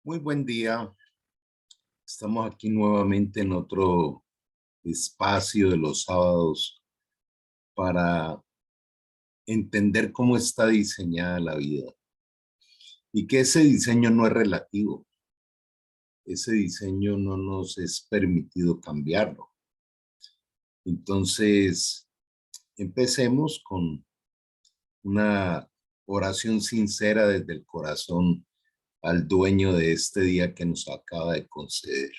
Muy buen día. Estamos aquí nuevamente en otro espacio de los sábados para entender cómo está diseñada la vida y que ese diseño no es relativo. Ese diseño no nos es permitido cambiarlo. Entonces, empecemos con una oración sincera desde el corazón al dueño de este día que nos acaba de conceder.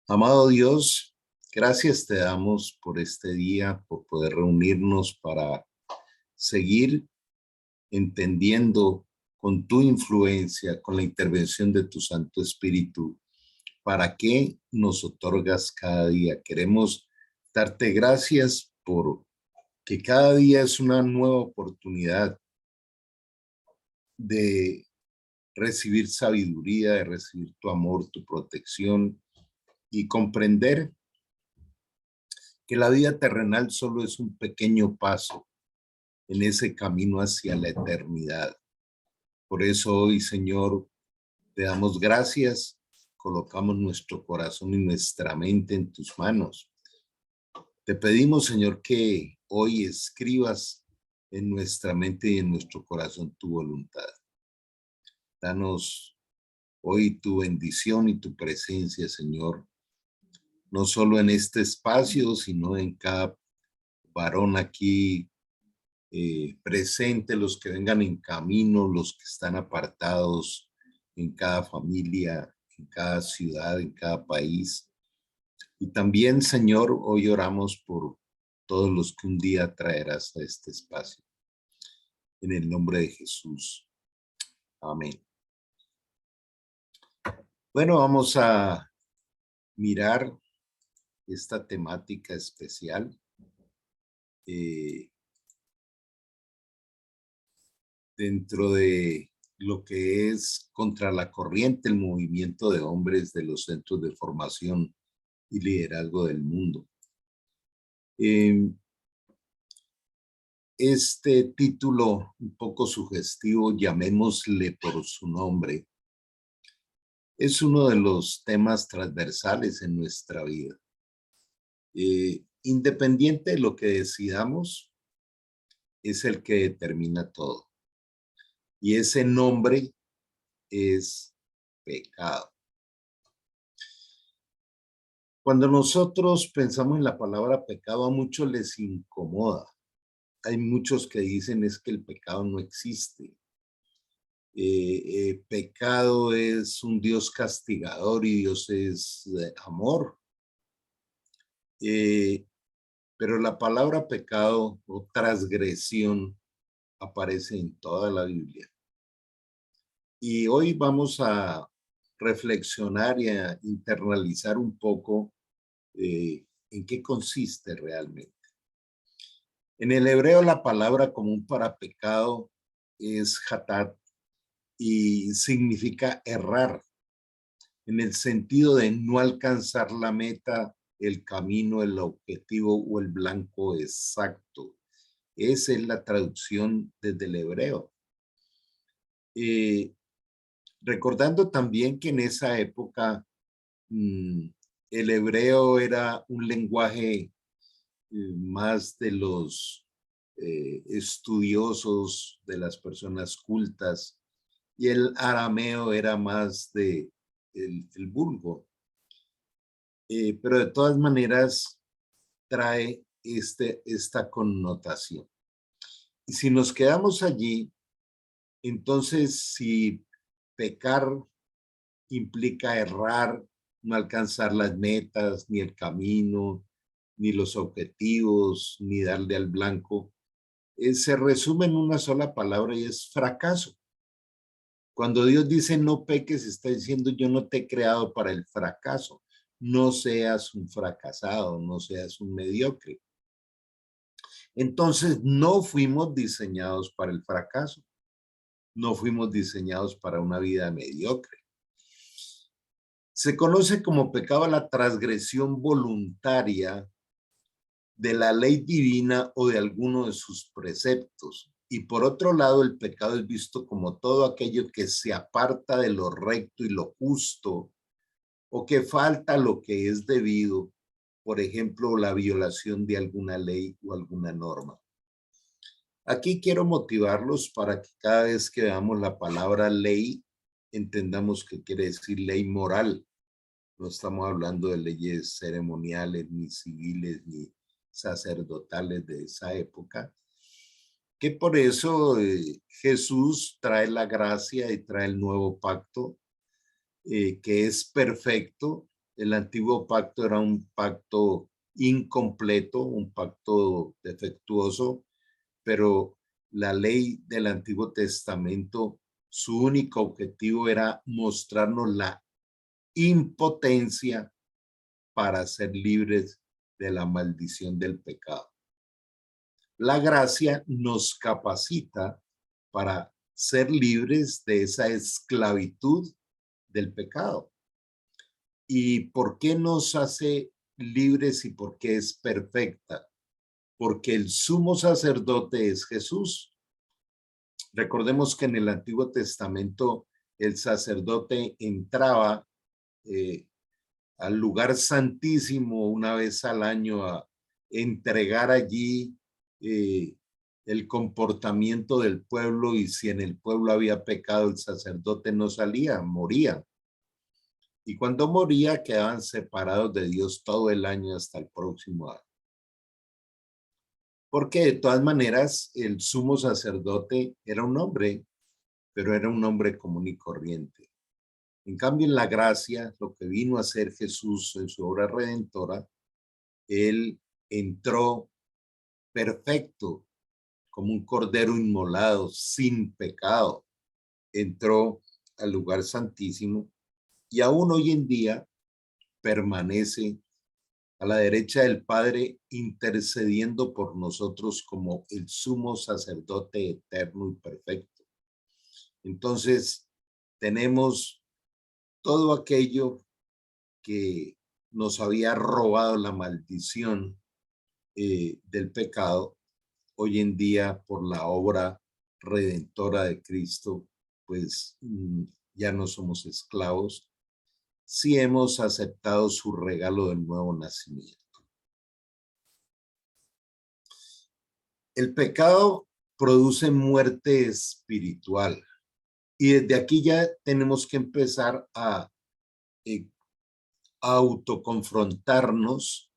Amado Dios, gracias te damos por este día, por poder reunirnos para seguir entendiendo con tu influencia, con la intervención de tu Santo Espíritu, para qué nos otorgas cada día. Queremos darte gracias por que cada día es una nueva oportunidad de recibir sabiduría, de recibir tu amor, tu protección y comprender que la vida terrenal solo es un pequeño paso en ese camino hacia la eternidad. Por eso hoy, Señor, te damos gracias, colocamos nuestro corazón y nuestra mente en tus manos. Te pedimos, Señor, que hoy escribas en nuestra mente y en nuestro corazón tu voluntad. Danos hoy tu bendición y tu presencia, Señor, no solo en este espacio, sino en cada varón aquí presente, los que vengan en camino, los que están apartados en cada familia, en cada ciudad, en cada país. Y también, Señor, hoy oramos por todos los que un día traerás a este espacio. En el nombre de Jesús. Amén. Bueno, vamos a mirar esta temática especial. Dentro de lo que es contra la corriente, el movimiento de hombres de los centros de formación y liderazgo del mundo. Este título un poco sugestivo, llamémosle por su nombre, es uno de los temas transversales en nuestra vida. Independiente de lo que decidamos, es el que determina todo. Y ese nombre es pecado. Cuando nosotros pensamos en la palabra pecado, a muchos les incomoda. Hay muchos que dicen es que el pecado no existe. Pecado es un Dios castigador y Dios es amor. Pero la palabra pecado o transgresión aparece en toda la Biblia. Y hoy vamos a reflexionar y a internalizar un poco en qué consiste realmente. En el hebreo la palabra común para pecado es hatat y significa errar, en el sentido de no alcanzar la meta, el camino, el objetivo o el blanco exacto. Esa es la traducción desde el hebreo. Recordando también que en esa época el hebreo era un lenguaje más de los estudiosos, de las personas cultas, y el arameo era más de el vulgo. Pero de todas maneras trae esta connotación. Y si nos quedamos allí, entonces si pecar implica errar, no alcanzar las metas, ni el camino, ni los objetivos, ni darle al blanco, se resume en una sola palabra y es fracaso. Cuando Dios dice no peques, está diciendo yo no te he creado para el fracaso. No seas un fracasado, no seas un mediocre. Entonces no fuimos diseñados para el fracaso. No fuimos diseñados para una vida mediocre. Se conoce como pecado la transgresión voluntaria de la ley divina o de alguno de sus preceptos. Y por otro lado, el pecado es visto como todo aquello que se aparta de lo recto y lo justo, o que falta lo que es debido, por ejemplo, la violación de alguna ley o alguna norma. Aquí quiero motivarlos para que cada vez que veamos la palabra ley, entendamos que quiere decir ley moral. No estamos hablando de leyes ceremoniales, ni civiles, ni sacerdotales de esa época, que por eso Jesús trae la gracia y trae el nuevo pacto, que es perfecto. El antiguo pacto era un pacto incompleto, un pacto defectuoso, pero la ley del Antiguo Testamento, su único objetivo era mostrarnos la impotencia para ser libres de la maldición del pecado. La gracia nos capacita para ser libres de esa esclavitud del pecado. ¿Y por qué nos hace libres y por qué es perfecta? Porque el sumo sacerdote es Jesús. Recordemos que en el Antiguo Testamento el sacerdote entraba al lugar santísimo una vez al año a entregar allí el comportamiento del pueblo, y si en el pueblo había pecado, el sacerdote no salía, moría. Y cuando moría quedaban separados de Dios todo el año hasta el próximo año. Porque de todas maneras el sumo sacerdote era un hombre, pero era un hombre común y corriente. En cambio, en la gracia, lo que vino a hacer Jesús en su obra redentora, él entró perfecto, como un cordero inmolado, sin pecado. Entró al lugar santísimo y aún hoy en día permanece a la derecha del Padre, intercediendo por nosotros como el sumo sacerdote eterno y perfecto. Entonces, tenemos todo aquello que nos había robado la maldición del pecado. Hoy en día, por la obra redentora de Cristo, pues ya no somos esclavos, si hemos aceptado su regalo del nuevo nacimiento. El pecado produce muerte espiritual, y desde aquí ya tenemos que empezar a autoconfrontarnos.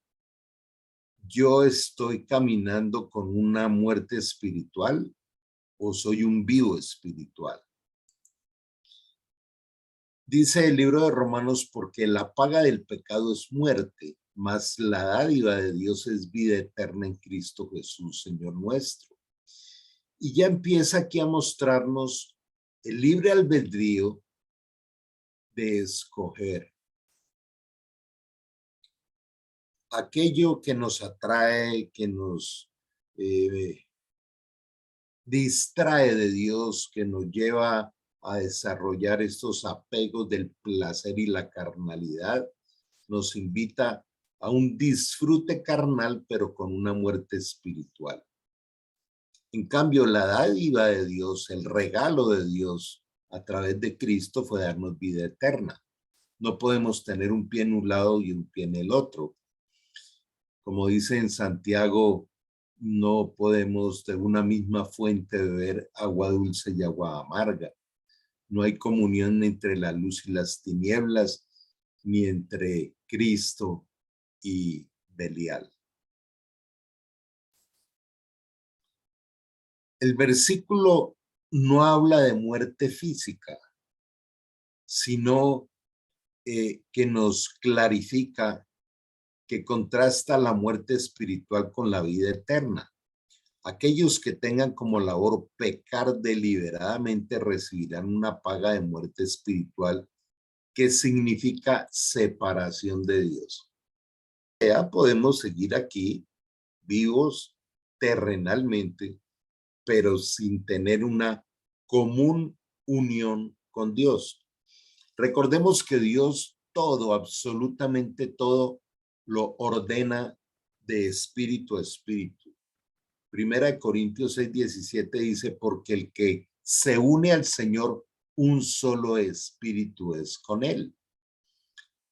¿Yo estoy caminando con una muerte espiritual o soy un vivo espiritual? Dice el libro de Romanos, porque la paga del pecado es muerte, mas la dádiva de Dios es vida eterna en Cristo Jesús, Señor nuestro. Y ya empieza aquí a mostrarnos el libre albedrío de escoger aquello que nos atrae, que nos distrae de Dios, que nos lleva a desarrollar estos apegos del placer y la carnalidad, nos invita a un disfrute carnal, pero con una muerte espiritual. En cambio, la dádiva de Dios, el regalo de Dios a través de Cristo fue darnos vida eterna. No podemos tener un pie en un lado y un pie en el otro. Como dice en Santiago, no podemos de una misma fuente beber agua dulce y agua amarga. No hay comunión entre la luz y las tinieblas, ni entre Cristo y Belial. El versículo no habla de muerte física, sino que nos clarifica, que contrasta la muerte espiritual con la vida eterna. Aquellos que tengan como labor pecar deliberadamente recibirán una paga de muerte espiritual, que significa separación de Dios. Ya podemos seguir aquí vivos terrenalmente, pero sin tener una común unión con Dios. Recordemos que Dios todo, absolutamente todo, lo ordena de espíritu a espíritu. Primera de Corintios 6:17 dice, porque el que se une al Señor, un solo espíritu es con él.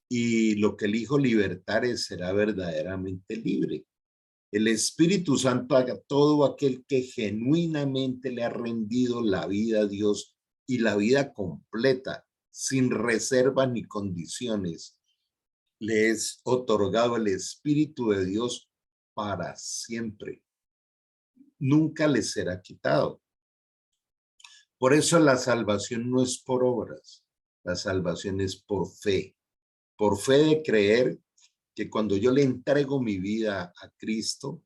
Y lo que el Hijo libertare será verdaderamente libre. El Espíritu Santo haga todo aquel que genuinamente le ha rendido la vida a Dios y la vida completa, sin reservas ni condiciones. Le es otorgado el Espíritu de Dios para siempre. Nunca le será quitado. Por eso la salvación no es por obras, la salvación es por fe de creer que cuando yo le entrego mi vida a Cristo,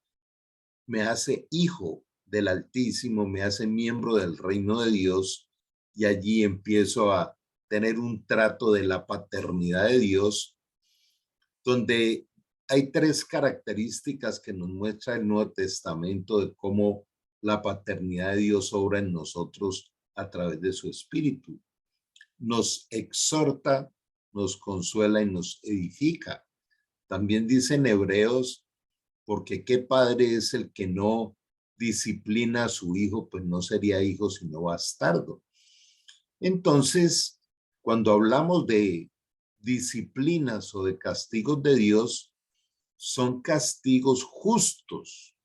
me hace hijo del Altísimo, me hace miembro del reino de Dios y allí empiezo a tener un trato de la paternidad de Dios, donde hay tres características que nos muestra el Nuevo Testamento de cómo la paternidad de Dios obra en nosotros a través de su Espíritu. Nos exhorta, nos consuela y nos edifica. También dice en Hebreos, porque qué padre es el que no disciplina a su hijo, pues no sería hijo sino bastardo. Entonces, cuando hablamos de disciplinas o de castigos de Dios, son castigos justos,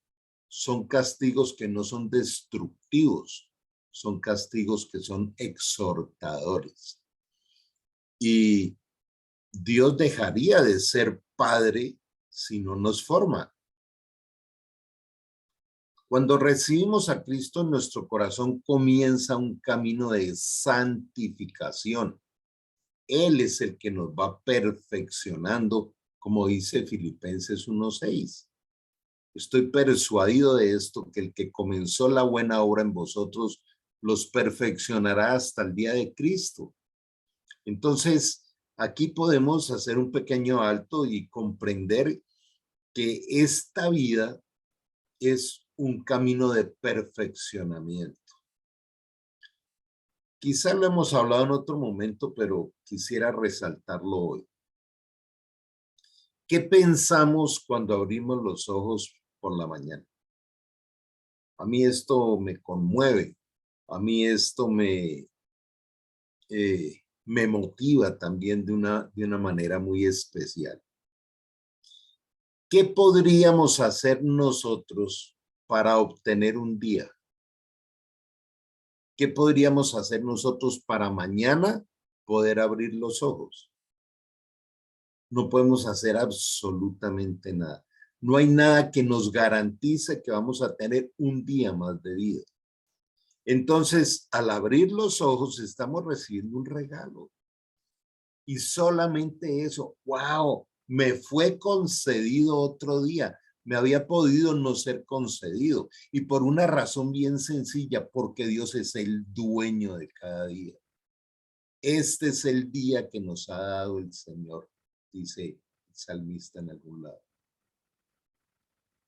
son castigos que no son destructivos, son castigos que son exhortadores. Y Dios dejaría de ser padre si no nos forma. Cuando recibimos a Cristo en nuestro corazón comienza un camino de santificación. Él es el que nos va perfeccionando, como dice Filipenses 1:6. Estoy persuadido de esto, que el que comenzó la buena obra en vosotros los perfeccionará hasta el día de Cristo. Entonces, aquí podemos hacer un pequeño alto y comprender que esta vida es un camino de perfeccionamiento. Quizá lo hemos hablado en otro momento, pero quisiera resaltarlo hoy. ¿Qué pensamos cuando abrimos los ojos por la mañana? A mí esto me conmueve, a mí esto me motiva también de una manera muy especial. ¿Qué podríamos hacer nosotros para obtener un día? ¿Qué podríamos hacer nosotros para mañana poder abrir los ojos? No podemos hacer absolutamente nada. No hay nada que nos garantice que vamos a tener un día más de vida. Entonces, al abrir los ojos, estamos recibiendo un regalo. Y solamente eso, wow, me fue concedido otro día. Me había podido no ser concedido. Y por una razón bien sencilla, porque Dios es el dueño de cada día. Este es el día que nos ha dado el Señor, dice el salmista en algún lado.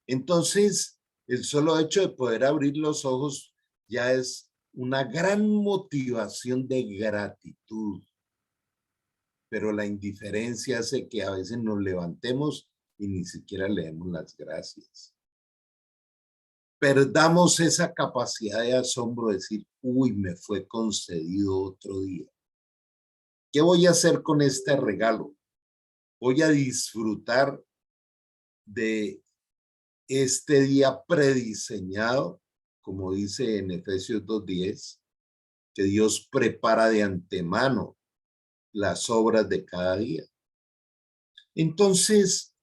Entonces, el solo hecho de poder abrir los ojos ya es una gran motivación de gratitud. Pero la indiferencia hace que a veces nos levantemos y ni siquiera le demos las gracias. Perdamos esa capacidad de asombro de decir, uy, me fue concedido otro día. ¿Qué voy a hacer con este regalo? Voy a disfrutar de este día prediseñado, como dice en Efesios 2:10, que Dios prepara de antemano las obras de cada día. Entonces,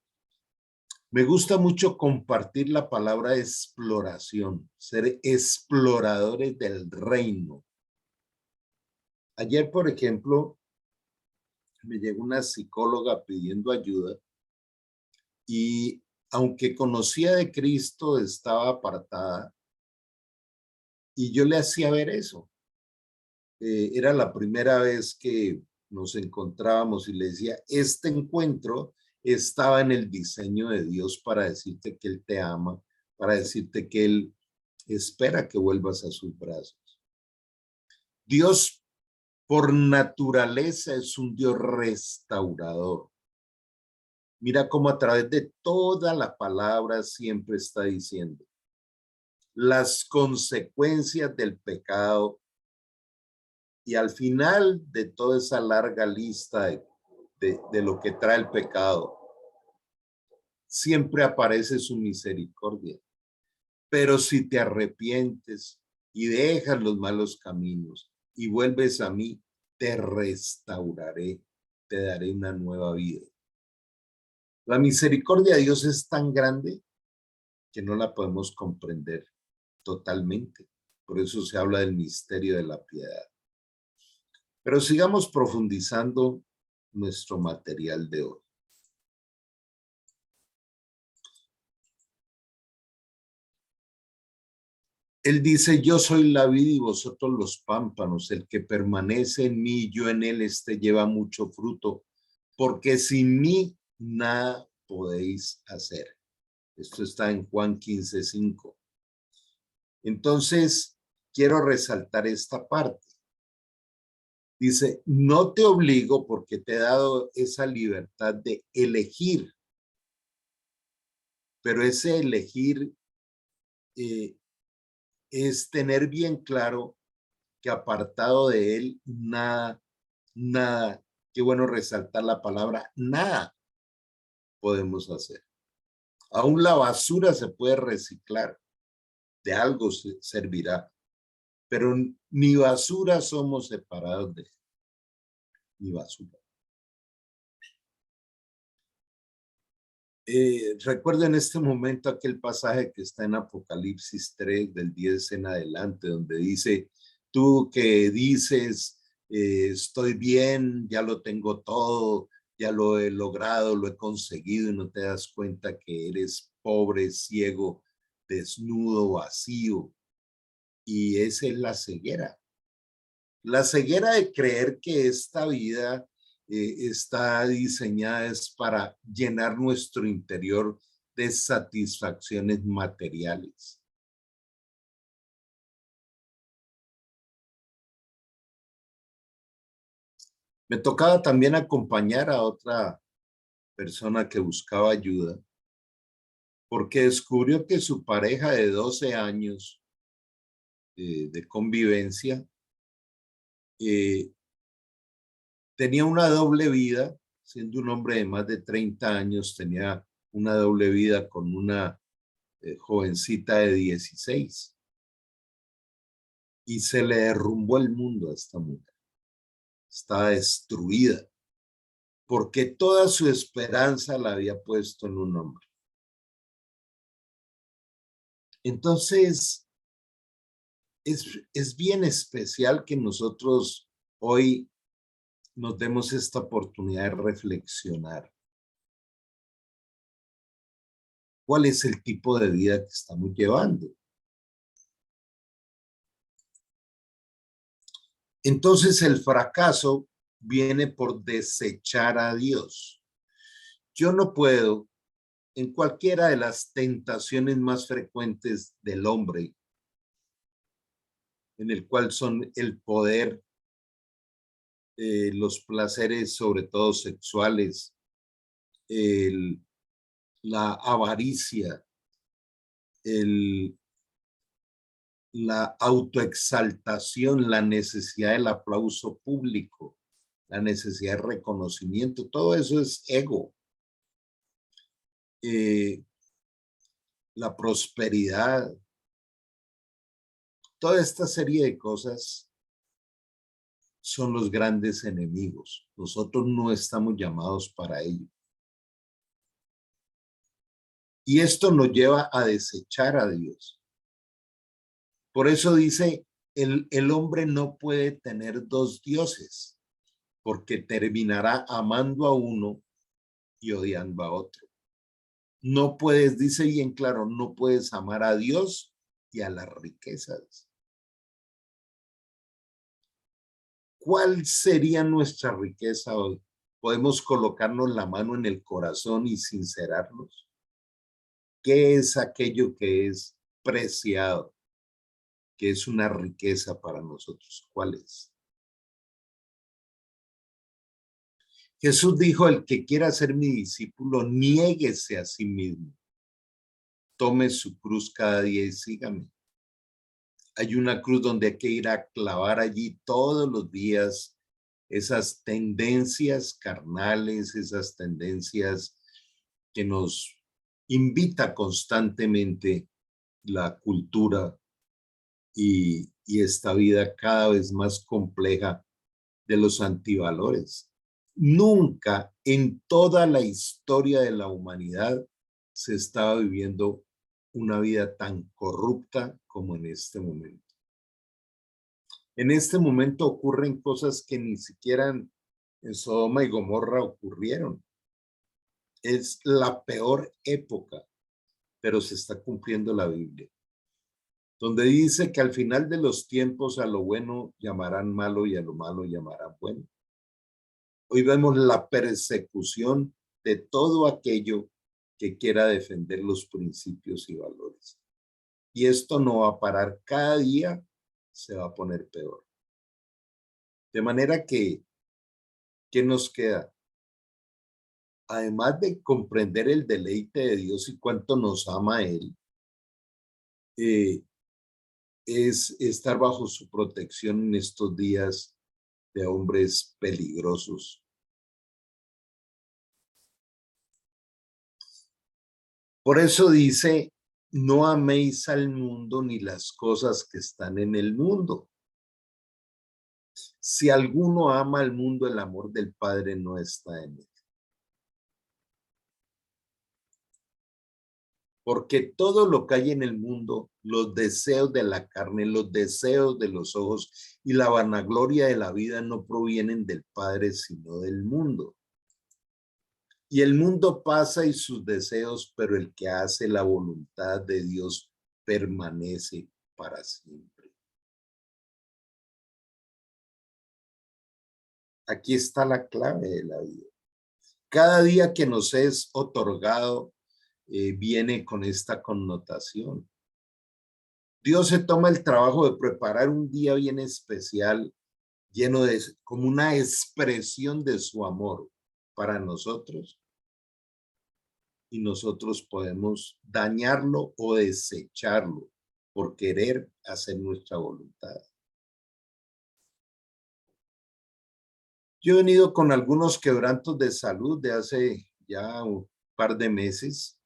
me gusta mucho compartir la palabra exploración, ser exploradores del reino. Ayer, por ejemplo, me llegó una psicóloga pidiendo ayuda y aunque conocía de Cristo, estaba apartada y yo le hacía ver eso. Era la primera vez que nos encontrábamos y le decía, este encuentro estaba en el diseño de Dios para decirte que Él te ama, para decirte que Él espera que vuelvas a sus brazos. Dios por naturaleza es un Dios restaurador. Mira cómo a través de toda la palabra siempre está diciendo, las consecuencias del pecado y al final de toda esa larga lista de lo que trae el pecado, siempre aparece su misericordia. Pero si te arrepientes y dejas los malos caminos y vuelves a mí, te restauraré, te daré una nueva vida. La misericordia de Dios es tan grande que no la podemos comprender totalmente. Por eso se habla del misterio de la piedad. Pero sigamos profundizando nuestro material de hoy. Él dice, yo soy la vid y vosotros los pámpanos, el que permanece en mí y yo en él, lleva mucho fruto, porque sin mí nada podéis hacer. Esto está en Juan 15:5. Entonces, quiero resaltar esta parte. Dice, no te obligo porque te he dado esa libertad de elegir, pero ese elegir es tener bien claro que apartado de él, nada, qué bueno resaltar la palabra, nada podemos hacer. Aún la basura se puede reciclar, de algo servirá, pero ni basura somos separados de él, ni basura. Recuerdo en este momento aquel pasaje que está en Apocalipsis 3, del 10 en adelante, donde dice, tú que dices, estoy bien, ya lo tengo todo, ya lo he logrado, lo he conseguido, y no te das cuenta que eres pobre, ciego, desnudo, vacío. Y esa es la ceguera. La ceguera de creer que esta vida está diseñada es para llenar nuestro interior de satisfacciones materiales. Me tocaba también acompañar a otra persona que buscaba ayuda porque descubrió que su pareja de 12 años de convivencia tenía una doble vida, siendo un hombre de más de 30 años, tenía una doble vida con una jovencita de 16. Y se le derrumbó el mundo a esta mujer. Estaba destruida porque toda su esperanza la había puesto en un hombre. Entonces, es bien especial que nosotros hoy nos demos esta oportunidad de reflexionar. ¿Cuál es el tipo de vida que estamos llevando? Entonces el fracaso viene por desechar a Dios. Yo no puedo, en cualquiera de las tentaciones más frecuentes del hombre, en el cual son el poder, los placeres sobre todo sexuales, la avaricia, la autoexaltación, la necesidad del aplauso público, la necesidad de reconocimiento, todo eso es ego. La prosperidad, toda esta serie de cosas son los grandes enemigos. Nosotros no estamos llamados para ello. Y esto nos lleva a desechar a Dios. Por eso dice, el hombre no puede tener dos dioses, porque terminará amando a uno y odiando a otro. No puedes, dice bien claro, no puedes amar a Dios y a las riquezas. ¿Cuál sería nuestra riqueza hoy? ¿Podemos colocarnos la mano en el corazón y sincerarnos? ¿Qué es aquello que es preciado, que es una riqueza para nosotros? ¿Cuál es? Jesús dijo, el que quiera ser mi discípulo, niéguese a sí mismo. Tome su cruz cada día y sígame. Hay una cruz donde hay que ir a clavar allí todos los días esas tendencias carnales, esas tendencias que nos invita constantemente la cultura y esta vida cada vez más compleja de los antivalores. Nunca en toda la historia de la humanidad se estaba viviendo una vida tan corrupta como en este momento. En este momento ocurren cosas que ni siquiera en Sodoma y Gomorra ocurrieron. Es la peor época, pero se está cumpliendo la Biblia, donde dice que al final de los tiempos a lo bueno llamarán malo y a lo malo llamarán bueno. Hoy vemos la persecución de todo aquello que quiera defender los principios y valores. Y esto no va a parar, cada día se va a poner peor. De manera que, ¿qué nos queda? Además de comprender el deleite de Dios y cuánto nos ama Él, eh, es estar bajo su protección en estos días de hombres peligrosos. Por eso dice, no améis al mundo ni las cosas que están en el mundo. Si alguno ama al mundo, el amor del Padre no está en él. Porque todo lo que hay en el mundo, los deseos de la carne, los deseos de los ojos y la vanagloria de la vida no provienen del Padre, sino del mundo. Y el mundo pasa y sus deseos, pero el que hace la voluntad de Dios permanece para siempre. Aquí está la clave de la vida. Cada día que nos es otorgado viene con esta connotación. Dios se toma el trabajo de preparar un día bien especial, lleno de, como una expresión de su amor para nosotros. Y nosotros podemos dañarlo o desecharlo por querer hacer nuestra voluntad. Yo he venido con algunos quebrantos de salud de hace ya un par de meses.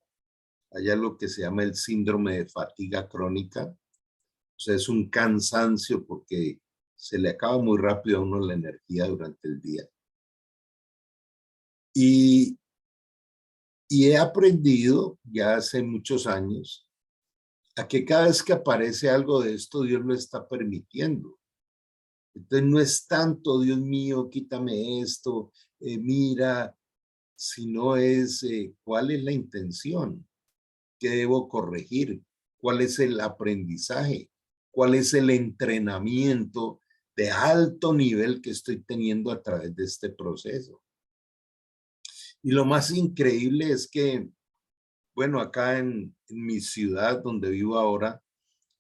Hay algo que se llama el síndrome de fatiga crónica. O sea, es un cansancio porque se le acaba muy rápido a uno la energía durante el día. Y he aprendido ya hace muchos años a que cada vez que aparece algo de esto, Dios lo está permitiendo. Entonces no es tanto, Dios mío, quítame esto, mira, sino es cuál es la intención, qué debo corregir, cuál es el aprendizaje, cuál es el entrenamiento de alto nivel que estoy teniendo a través de este proceso. Y lo más increíble es que, bueno, acá en mi ciudad donde vivo ahora,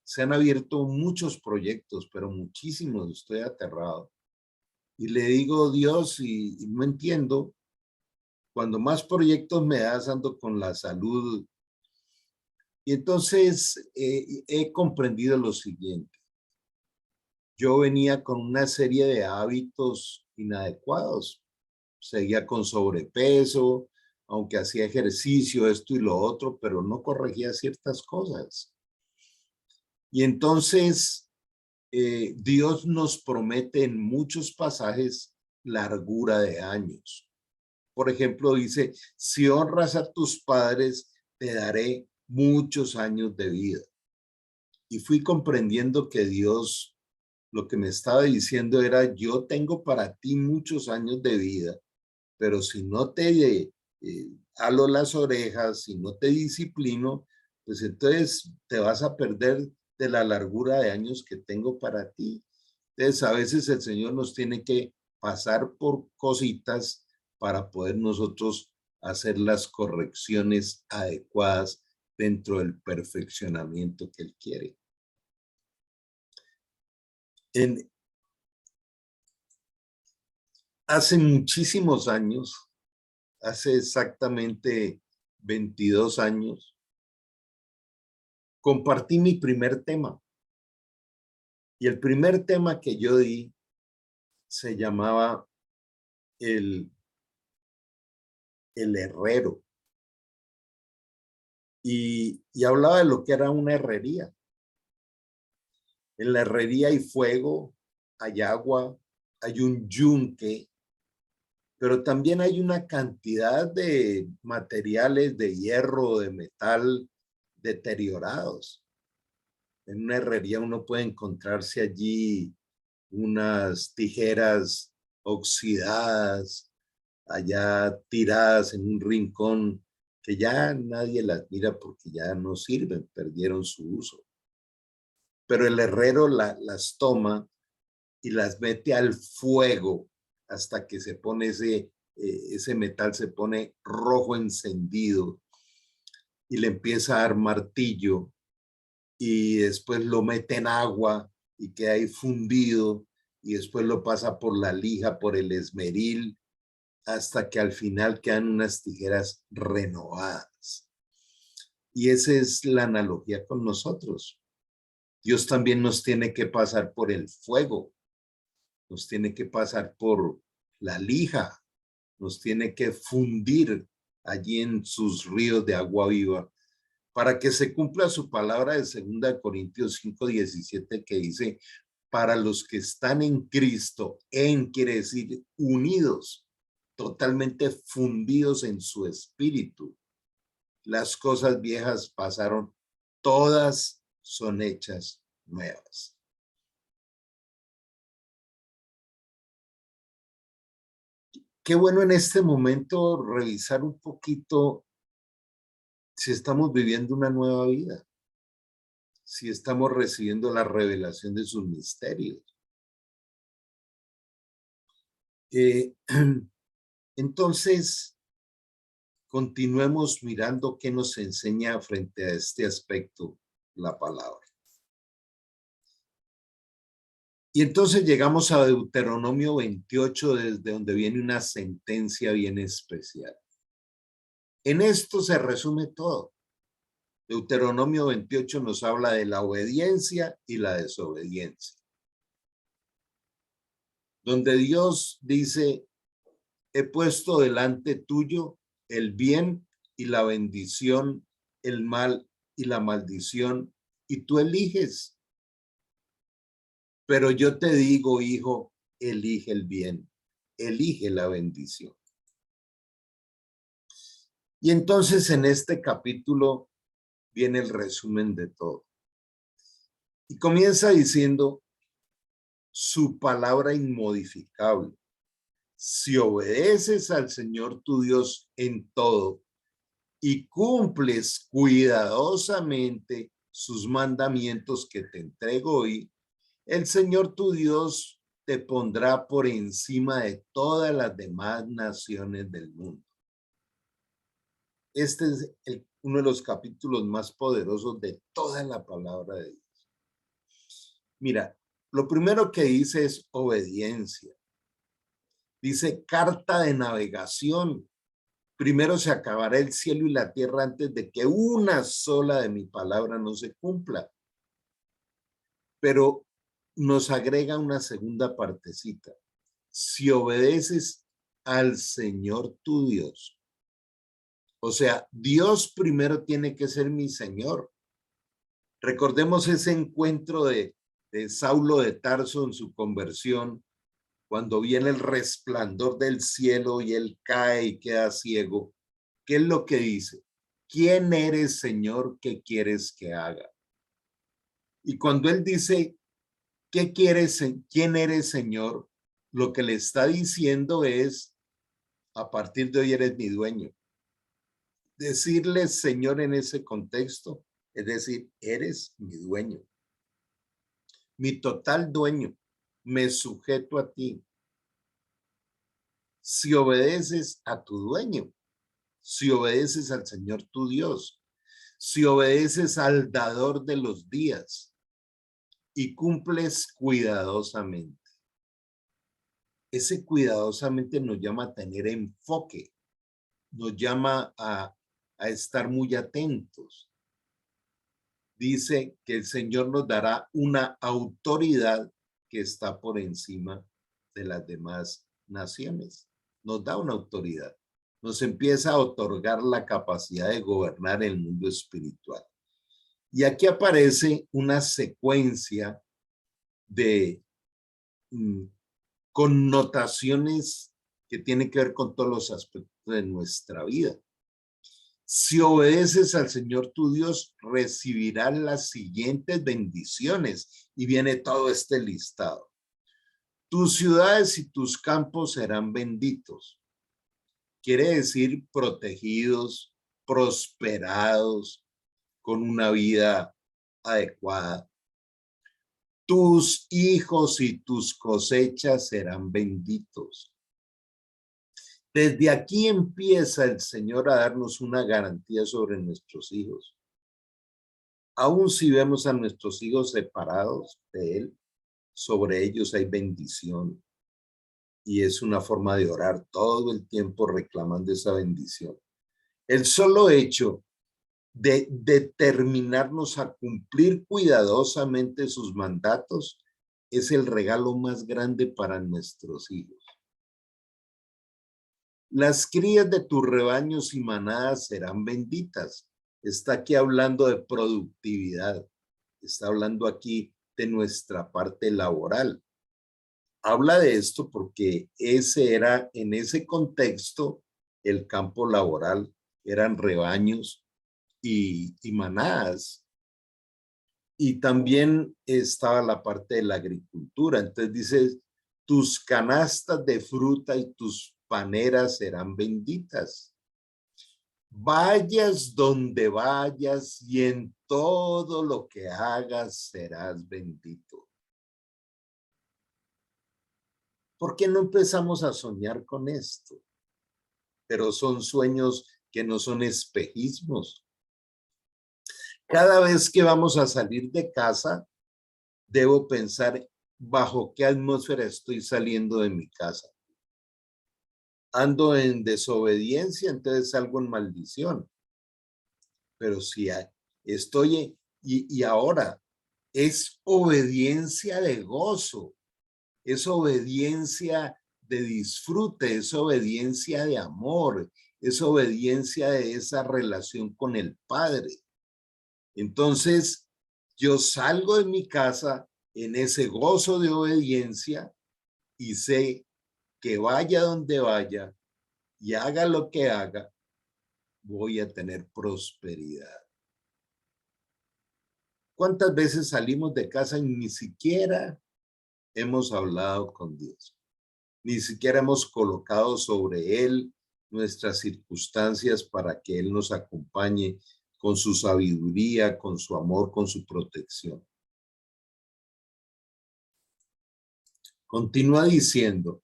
se han abierto muchos proyectos, pero muchísimos, estoy aterrado. Y le digo, Dios, y no entiendo, cuando más proyectos me das, ando con la salud. Y entonces he comprendido lo siguiente. Yo venía con una serie de hábitos inadecuados. Seguía con sobrepeso, aunque hacía ejercicio, esto y lo otro, pero no corregía ciertas cosas. Y entonces Dios nos promete en muchos pasajes largura de años. Por ejemplo, dice, si honras a tus padres, te daré muchos años de vida. Y fui comprendiendo que Dios lo que me estaba diciendo era, yo tengo para ti muchos años de vida, pero si no te halo las orejas, si no te disciplino, pues entonces te vas a perder de la largura de años que tengo para ti. Entonces, a veces el Señor nos tiene que pasar por cositas para poder nosotros hacer las correcciones adecuadas dentro del perfeccionamiento que Él quiere. Hace muchísimos años, hace exactamente 22 años, compartí mi primer tema. Y el primer tema que yo di se llamaba el herrero. Y hablaba de lo que era una herrería. En la herrería hay fuego, hay agua, hay un yunque, pero también hay una cantidad de materiales de hierro, de metal deteriorados. En una herrería uno puede encontrarse allí unas tijeras oxidadas, allá tiradas en un rincón, que ya nadie las mira porque ya no sirven, perdieron su uso. Pero el herrero las toma y las mete al fuego hasta que se pone ese metal se pone rojo encendido y le empieza a dar martillo y después lo mete en agua y queda ahí fundido y después lo pasa por la lija, por el esmeril, hasta que al final quedan unas tijeras renovadas. Y esa es la analogía con nosotros. Dios también nos tiene que pasar por el fuego, nos tiene que pasar por la lija, nos tiene que fundir allí en sus ríos de agua viva para que se cumpla su palabra de 2 Corintios 5:17 que dice, para los que están en Cristo, quiere decir unidos, totalmente fundidos en su espíritu. Las cosas viejas pasaron, todas son hechas nuevas. Qué bueno en este momento revisar un poquito si estamos viviendo una nueva vida, si estamos recibiendo la revelación de sus misterios. Entonces, continuemos mirando qué nos enseña frente a este aspecto la palabra. Y entonces llegamos a Deuteronomio 28, desde donde viene una sentencia bien especial. En esto se resume todo. Deuteronomio 28 nos habla de la obediencia y la desobediencia. Donde Dios dice, he puesto delante tuyo el bien y la bendición, el mal y la maldición, y tú eliges. Pero yo te digo, hijo, elige el bien, elige la bendición. Y entonces en este capítulo viene el resumen de todo. Y comienza diciendo, su palabra inmodificable. Si obedeces al Señor tu Dios en todo y cumples cuidadosamente sus mandamientos que te entrego hoy, el Señor tu Dios te pondrá por encima de todas las demás naciones del mundo. Este es uno de los capítulos más poderosos de toda la palabra de Dios. Mira, lo primero que dice es obediencia. Dice carta de navegación. Primero se acabará el cielo y la tierra antes de que una sola de mi palabra no se cumpla. Pero nos agrega una segunda partecita. Si obedeces al Señor tu Dios. O sea, Dios primero tiene que ser mi Señor. Recordemos ese encuentro de Saulo de Tarso en su conversión, cuando viene el resplandor del cielo y él cae y queda ciego. ¿Qué es lo que dice? ¿Quién eres, Señor? ¿Qué quieres que haga? Y cuando él dice, ¿qué quieres? ¿Quién eres, Señor? Lo que le está diciendo es, a partir de hoy eres mi dueño. Decirle Señor en ese contexto, es decir, eres mi dueño, mi total dueño, me sujeto a ti. Si obedeces a tu dueño, si obedeces al Señor tu Dios, si obedeces al dador de los días y cumples cuidadosamente. Ese cuidadosamente nos llama a tener enfoque, nos llama a estar muy atentos. dice que el Señor nos dará una autoridad que está por encima de las demás naciones. Nos da una autoridad. Nos empieza a otorgar la capacidad de gobernar el mundo espiritual. Y aquí aparece una secuencia de connotaciones que tienen que ver con todos los aspectos de nuestra vida. Si obedeces al Señor tu Dios, recibirás las siguientes bendiciones. Y viene todo este listado. Tus ciudades y tus campos serán benditos. Quiere decir protegidos, prosperados, con una vida adecuada. Tus hijos y tus cosechas serán benditos. Desde aquí empieza el Señor a darnos una garantía sobre nuestros hijos. Aún si vemos a nuestros hijos separados de Él, sobre ellos hay bendición. Y es una forma de orar todo el tiempo reclamando esa bendición. El solo hecho de determinarnos a cumplir cuidadosamente sus mandatos es el regalo más grande para nuestros hijos. Las crías de tus rebaños y manadas serán benditas. Está aquí hablando de productividad. Está hablando aquí de nuestra parte laboral. Habla de esto porque ese era, en ese contexto, el campo laboral. Eran rebaños y manadas. Y también estaba la parte de la agricultura. Entonces dice, tus canastas de fruta y tus paneras serán benditas. Vayas donde vayas y en todo lo que hagas serás bendito. ¿Por qué no empezamos a soñar con esto? Pero son sueños que no son espejismos. Cada vez que vamos a salir de casa, debo pensar bajo qué atmósfera estoy saliendo de mi casa. Ando en desobediencia, entonces salgo en maldición. Pero si estoy, y ahora es obediencia de gozo, es obediencia de disfrute, es obediencia de amor, es obediencia de esa relación con el Padre. Entonces, yo salgo de mi casa en ese gozo de obediencia y sé que vaya donde vaya y haga lo que haga, voy a tener prosperidad. ¿Cuántas veces salimos de casa y ni siquiera hemos hablado con Dios? Ni siquiera hemos colocado sobre Él nuestras circunstancias para que Él nos acompañe con su sabiduría, con su amor, con su protección. Continúa diciendo,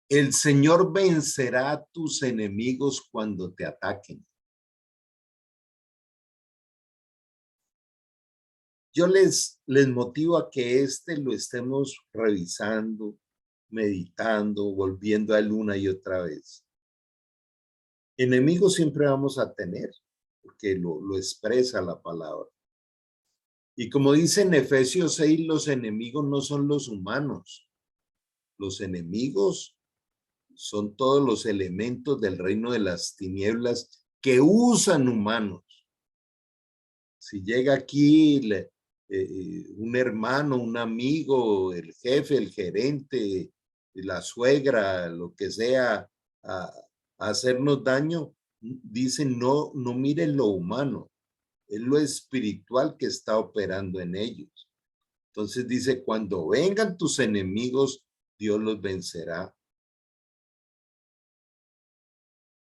el Señor vencerá a tus enemigos cuando te ataquen. Yo les motivo a que lo estemos revisando, meditando, volviendo a él una y otra vez. Enemigos siempre vamos a tener, porque lo expresa la palabra. Y como dice en Efesios 6, los enemigos no son los humanos. Los enemigos son todos los elementos del reino de las tinieblas que usan humanos. Si llega aquí un hermano, un amigo, el jefe, el gerente, la suegra, lo que sea, a hacernos daño, dicen no, no miren lo humano, es lo espiritual que está operando en ellos. Entonces dice, cuando vengan tus enemigos, Dios los vencerá.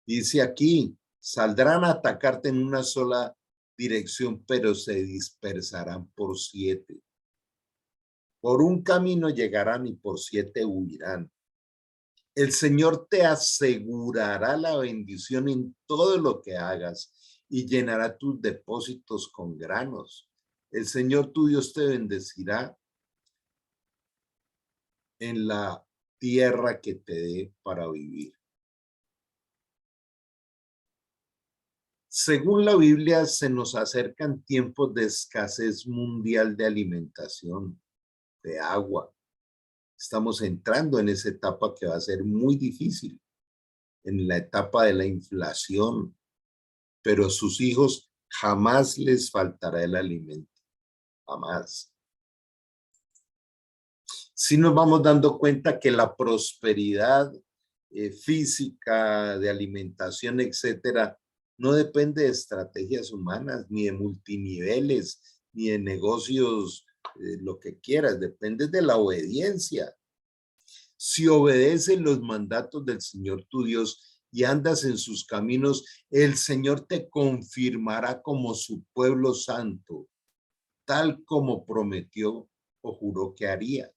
Dice aquí, saldrán a atacarte en una sola dirección, pero se dispersarán por 7. Por un camino llegarán y por 7 huirán. El Señor te asegurará la bendición en todo lo que hagas y llenará tus depósitos con granos. El Señor tu Dios te bendecirá en la tierra que te dé para vivir. Según la Biblia, se nos acercan tiempos de escasez mundial de alimentación, de agua. Estamos entrando en esa etapa que va a ser muy difícil, en la etapa de la inflación, pero a sus hijos jamás les faltará el alimento, jamás. Sí nos vamos dando cuenta que la prosperidad física, de alimentación, etcétera, no depende de estrategias humanas, ni de multiniveles, ni de negocios, lo que quieras, depende de la obediencia. Si obedeces los mandatos del Señor tu Dios y andas en sus caminos, el Señor te confirmará como su pueblo santo, tal como prometió o juró que haría.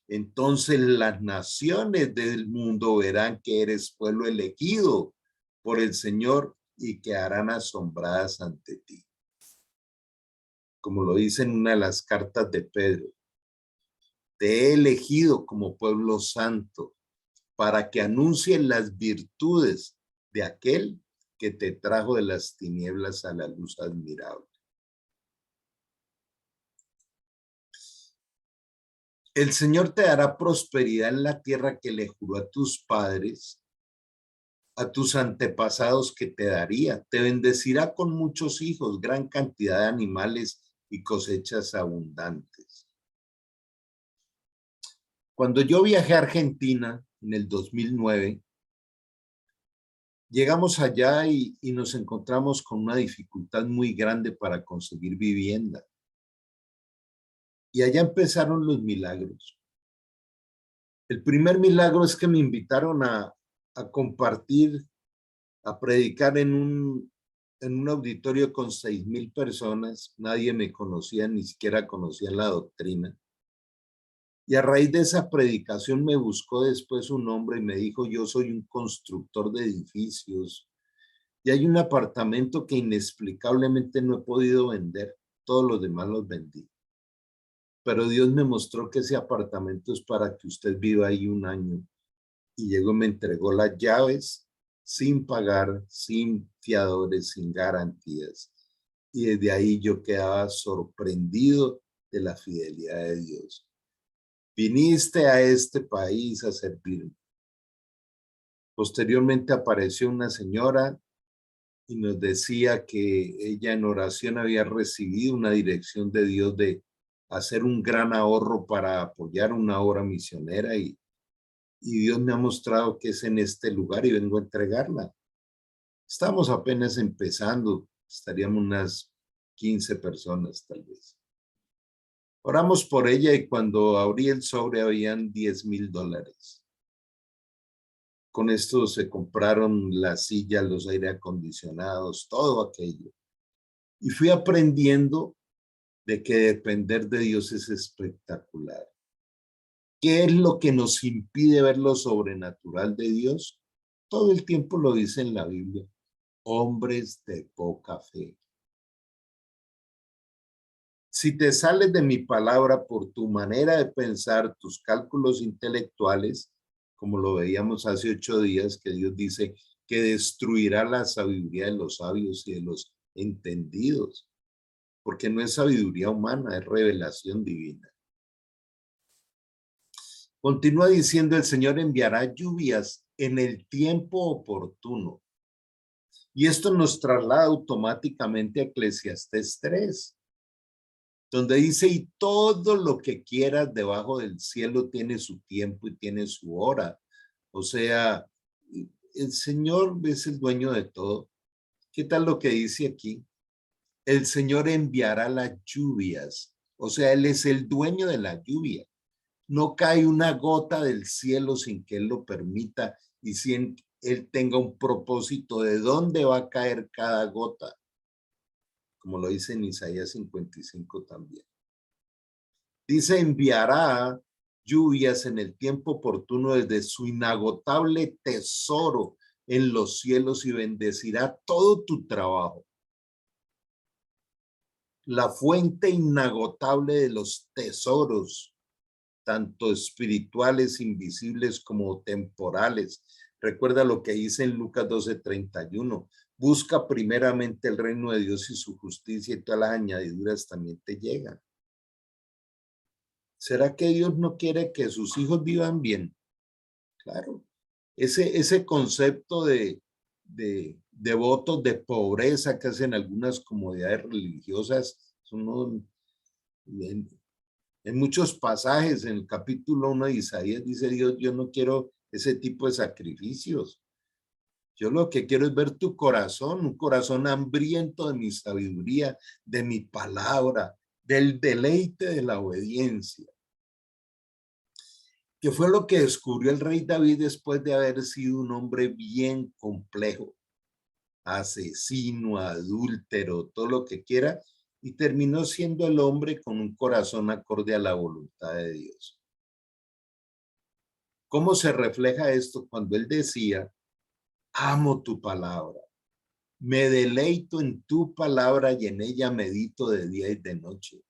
Entonces las naciones del mundo verán que eres pueblo elegido por el Señor y quedarán asombradas ante ti. Como lo dice en una de las cartas de Pedro, te he elegido como pueblo santo para que anuncies las virtudes de aquel que te trajo de las tinieblas a la luz admirable. El Señor te dará prosperidad en la tierra que le juró a tus padres, a tus antepasados que te daría. Te bendecirá con muchos hijos, gran cantidad de animales y cosechas abundantes. Cuando yo viajé a Argentina en el 2009, llegamos allá y nos encontramos con una dificultad muy grande para conseguir vivienda. Y allá empezaron los milagros. El primer milagro es que me invitaron a compartir, a predicar en un auditorio con 6,000 personas. Nadie me conocía, ni siquiera conocía la doctrina. Y a raíz de esa predicación me buscó después un hombre y me dijo, yo soy un constructor de edificios y hay un apartamento que inexplicablemente no he podido vender. Todos los demás los vendí. Pero Dios me mostró que ese apartamento es para que usted viva ahí un año. Y llegó y me entregó las llaves sin pagar, sin fiadores, sin garantías. Y desde ahí yo quedaba sorprendido de la fidelidad de Dios. Viniste a este país a servirme. Posteriormente apareció una señora y nos decía que ella en oración había recibido una dirección de Dios de hacer un gran ahorro para apoyar una obra misionera y Dios me ha mostrado que es en este lugar y vengo a entregarla. Estamos apenas empezando, estaríamos unas 15 personas tal vez. Oramos por ella y cuando abrí el sobre habían $10,000. Con esto se compraron las sillas, los aire acondicionados, todo aquello. Y fui aprendiendo de que depender de Dios es espectacular. ¿Qué es lo que nos impide ver lo sobrenatural de Dios? Todo el tiempo lo dice en la Biblia. Hombres de poca fe. Si te sales de mi palabra por tu manera de pensar, tus cálculos intelectuales, como lo veíamos hace 8 días, que Dios dice que destruirá la sabiduría de los sabios y de los entendidos, porque no es sabiduría humana, es revelación divina. Continúa diciendo, el Señor enviará lluvias en el tiempo oportuno. Y esto nos traslada automáticamente a Eclesiastés 3, donde dice, y todo lo que quieras debajo del cielo tiene su tiempo y tiene su hora. O sea, el Señor es el dueño de todo. ¿Qué tal lo que dice aquí? El Señor enviará las lluvias. O sea, Él es el dueño de la lluvia. No cae una gota del cielo sin que Él lo permita y sin Él tenga un propósito de dónde va a caer cada gota, como lo dice en Isaías 55 también. Dice, enviará lluvias en el tiempo oportuno desde su inagotable tesoro en los cielos y bendecirá todo tu trabajo. La fuente inagotable de los tesoros, tanto espirituales, invisibles como temporales. Recuerda lo que dice en Lucas 12:31. Busca primeramente el reino de Dios y su justicia y todas las añadiduras también te llegan. ¿Será que Dios no quiere que sus hijos vivan bien? Claro. Ese concepto de votos de pobreza que hacen algunas comunidades religiosas, en muchos pasajes, en el capítulo 1 de Isaías dice Dios, yo no quiero ese tipo de sacrificios. Yo lo que quiero es ver tu corazón, un corazón hambriento de mi sabiduría, de mi palabra, del deleite de la obediencia. Que fue lo que descubrió el rey David después de haber sido un hombre bien complejo, asesino, adúltero, todo lo que quiera, y terminó siendo el hombre con un corazón acorde a la voluntad de Dios. ¿Cómo se refleja esto? Cuando él decía, amo tu palabra, me deleito en tu palabra y en ella medito de día y de noche.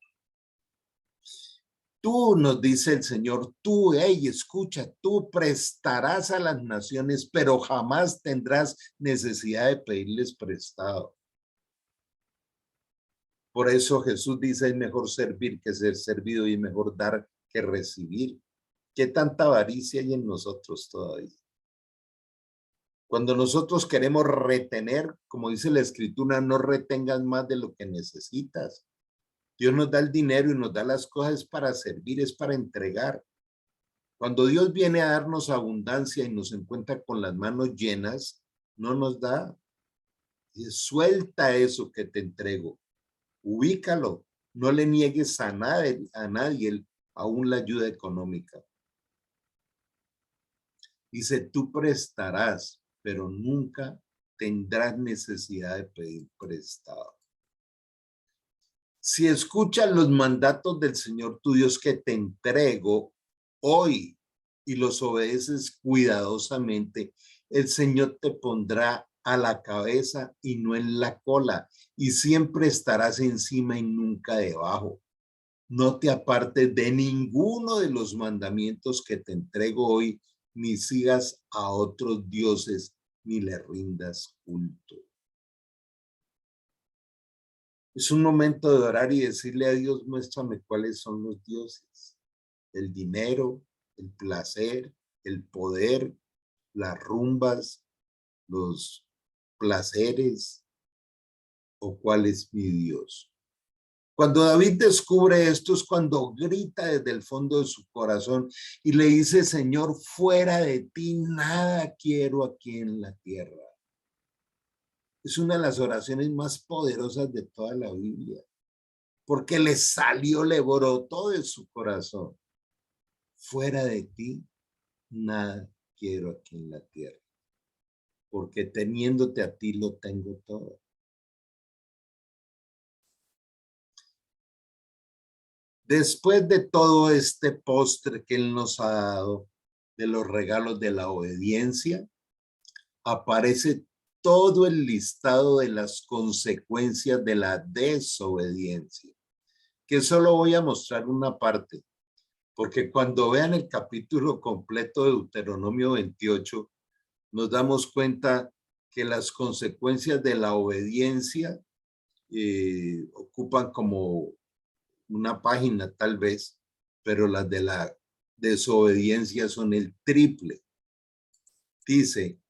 Tú, nos dice el Señor, tú, escucha, tú prestarás a las naciones, pero jamás tendrás necesidad de pedirles prestado. Por eso Jesús dice, es mejor servir que ser servido y es mejor dar que recibir. ¿Qué tanta avaricia hay en nosotros todavía? Cuando nosotros queremos retener, como dice la Escritura, no retengas más de lo que necesitas. Dios nos da el dinero y nos da las cosas para servir, es para entregar. Cuando Dios viene a darnos abundancia y nos encuentra con las manos llenas, no nos da. Suelta eso que te entrego, ubícalo, no le niegues a nadie aún la ayuda económica. Dice, tú prestarás, pero nunca tendrás necesidad de pedir prestado. Si escuchas los mandatos del Señor tu Dios que te entrego hoy y los obedeces cuidadosamente, el Señor te pondrá a la cabeza y no en la cola, y siempre estarás encima y nunca debajo. No te apartes de ninguno de los mandamientos que te entrego hoy, ni sigas a otros dioses, ni le rindas culto. Es un momento de orar y decirle a Dios, muéstrame cuáles son los dioses. El dinero, el placer, el poder, las rumbas, los placeres, o cuál es mi Dios. Cuando David descubre esto es cuando grita desde el fondo de su corazón y le dice, Señor, fuera de ti nada quiero aquí en la tierra. Es una de las oraciones más poderosas de toda la Biblia, porque le brotó de su corazón. Fuera de ti, nada quiero aquí en la tierra, porque teniéndote a ti lo tengo todo. Después de todo este postre que Él nos ha dado, de los regalos de la obediencia, aparece todo el listado de las consecuencias de la desobediencia, que solo voy a mostrar una parte, porque cuando vean el capítulo completo de Deuteronomio 28, nos damos cuenta que las consecuencias de la obediencia ocupan como una página tal vez, pero las de la desobediencia son el triple. Dice,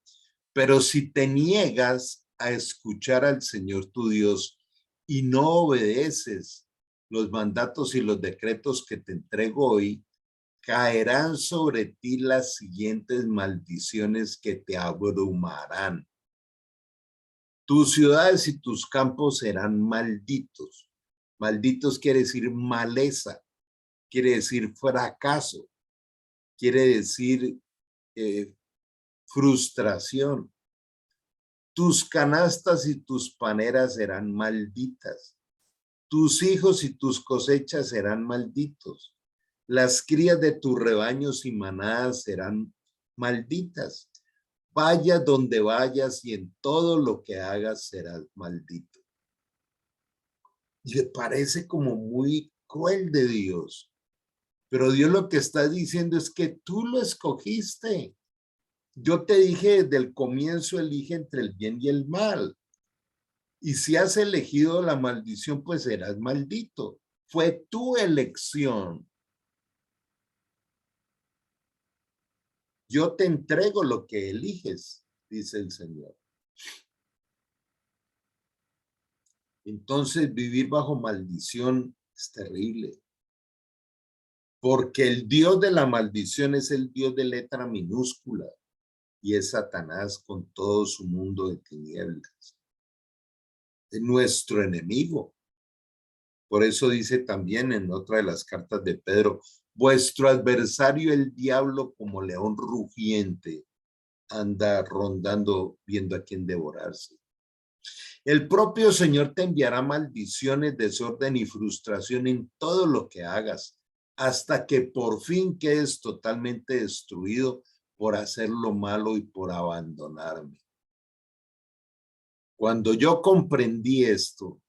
pero si te niegas a escuchar al Señor tu Dios y no obedeces los mandatos y los decretos que te entrego hoy, caerán sobre ti las siguientes maldiciones que te abrumarán. Tus ciudades y tus campos serán malditos. Malditos quiere decir maleza, quiere decir fracaso, quiere decir frustración. Tus canastas y tus paneras serán malditas. Tus hijos y tus cosechas serán malditos. Las crías de tus rebaños y manadas serán malditas. Vaya donde vayas y en todo lo que hagas serás maldito. Y me parece como muy cruel de Dios. Pero Dios lo que está diciendo es que tú lo escogiste. Yo te dije desde el comienzo, elige entre el bien y el mal. Y si has elegido la maldición, pues serás maldito. Fue tu elección. Yo te entrego lo que eliges, dice el Señor. Entonces, vivir bajo maldición es terrible. Porque el Dios de la maldición es el Dios de letra minúscula y es Satanás con todo su mundo de tinieblas. Es nuestro enemigo. Por eso dice también en otra de las cartas de Pedro, vuestro adversario el diablo como león rugiente anda rondando viendo a quién devorarse. El propio Señor te enviará maldiciones, desorden y frustración en todo lo que hagas, hasta que por fin quedes totalmente destruido por hacer lo malo y por abandonarme. Cuando yo comprendí esto,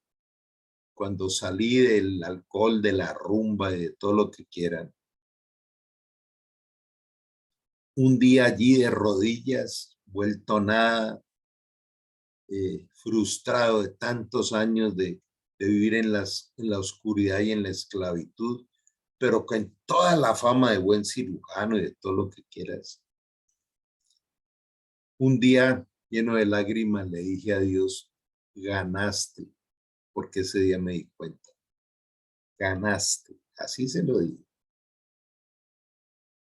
cuando salí del alcohol, de la rumba y de todo lo que quieran, un día allí de rodillas, vuelto nada, frustrado de tantos años de vivir en la oscuridad y en la esclavitud, pero con toda la fama de buen cirujano y de todo lo que quieras. Un día lleno de lágrimas le dije a Dios, ganaste, porque ese día me di cuenta, ganaste, así se lo dije.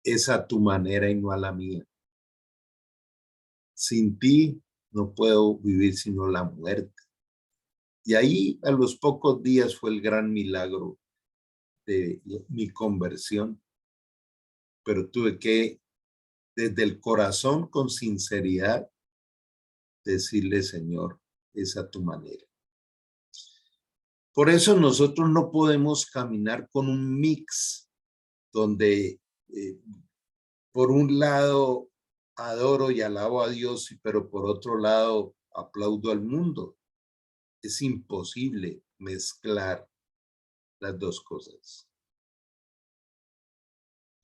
Es a tu manera y no a la mía. Sin ti no puedo vivir sino la muerte. Y ahí a los pocos días fue el gran milagro de mi conversión, pero tuve que desde el corazón con sinceridad decirle, Señor, es a tu manera. Por eso nosotros no podemos caminar con un mix donde por un lado adoro y alabo a Dios, pero por otro lado aplaudo al mundo. Es imposible mezclar las dos cosas.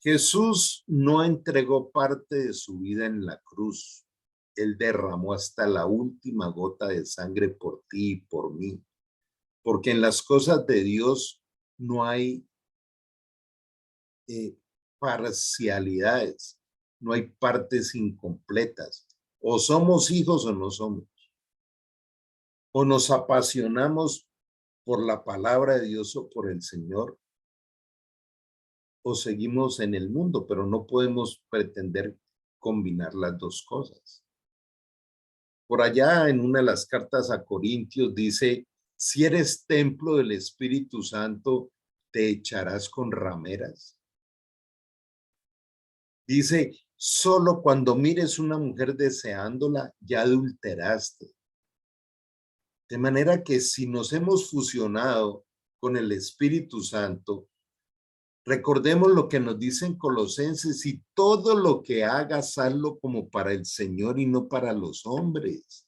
Jesús no entregó parte de su vida en la cruz. Él derramó hasta la última gota de sangre por ti y por mí. Porque en las cosas de Dios no hay parcialidades, no hay partes incompletas. O somos hijos o no somos. O nos apasionamos por la palabra de Dios o por el Señor, o seguimos en el mundo, pero no podemos pretender combinar las dos cosas. Por allá en una de las cartas a Corintios dice, si eres templo del Espíritu Santo, ¿te echarás con rameras? Dice, solo cuando mires una mujer deseándola, ya adulteraste. De manera que si nos hemos fusionado con el Espíritu Santo, recordemos lo que nos dicen Colosenses, y todo lo que hagas, hazlo como para el Señor y no para los hombres.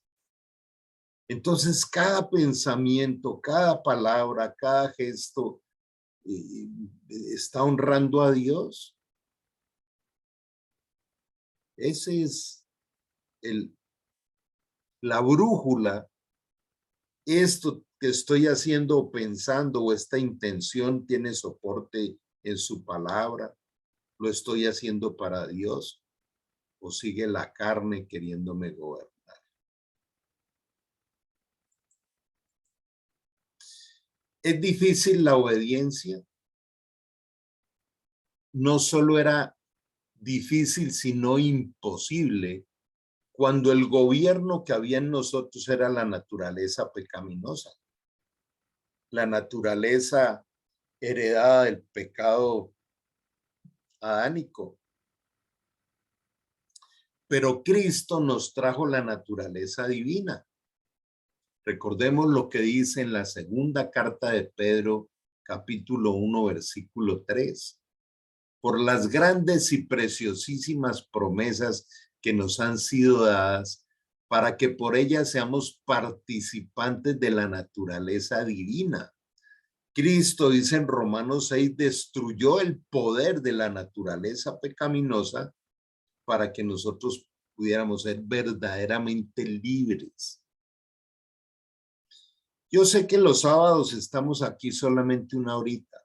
Entonces, cada pensamiento, cada palabra, cada gesto está honrando a Dios. Ese es la brújula. Esto que estoy haciendo o pensando o esta intención tiene soporte en su palabra. ¿Lo estoy haciendo para Dios o sigue la carne queriéndome gobernar? ¿Es difícil la obediencia? No solo era difícil, sino imposible cuando el gobierno que había en nosotros era la naturaleza pecaminosa, la naturaleza heredada del pecado adánico. Pero Cristo nos trajo la naturaleza divina. Recordemos lo que dice en la segunda carta de Pedro, capítulo 1, versículo 3. Por las grandes y preciosísimas promesas que nos han sido dadas, para que por ellas seamos participantes de la naturaleza divina. Cristo, dice en Romanos 6, destruyó el poder de la naturaleza pecaminosa para que nosotros pudiéramos ser verdaderamente libres. Yo sé que los sábados estamos aquí solamente una horita.